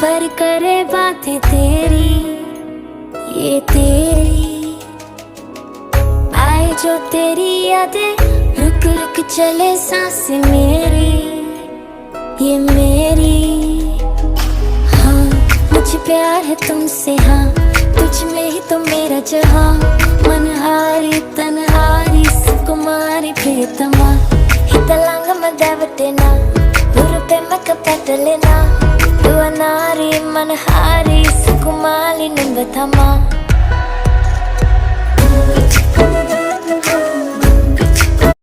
पर करे बातें तेरी, ये तेरी आए जो तेरी यादें, रुक रुक चले सांसें मेरी, ये मेरी। हाँ मुझे प्यार है तुमसे, हाँ तुझ में ही तो मेरा जहाँ, मनहारी तनहारी सुकुमारी प्रियतमा, हितलांग मदावटेना उरुपे मकपटलेना, दुआनारी मनहारी सुकुमारी निंबथमा।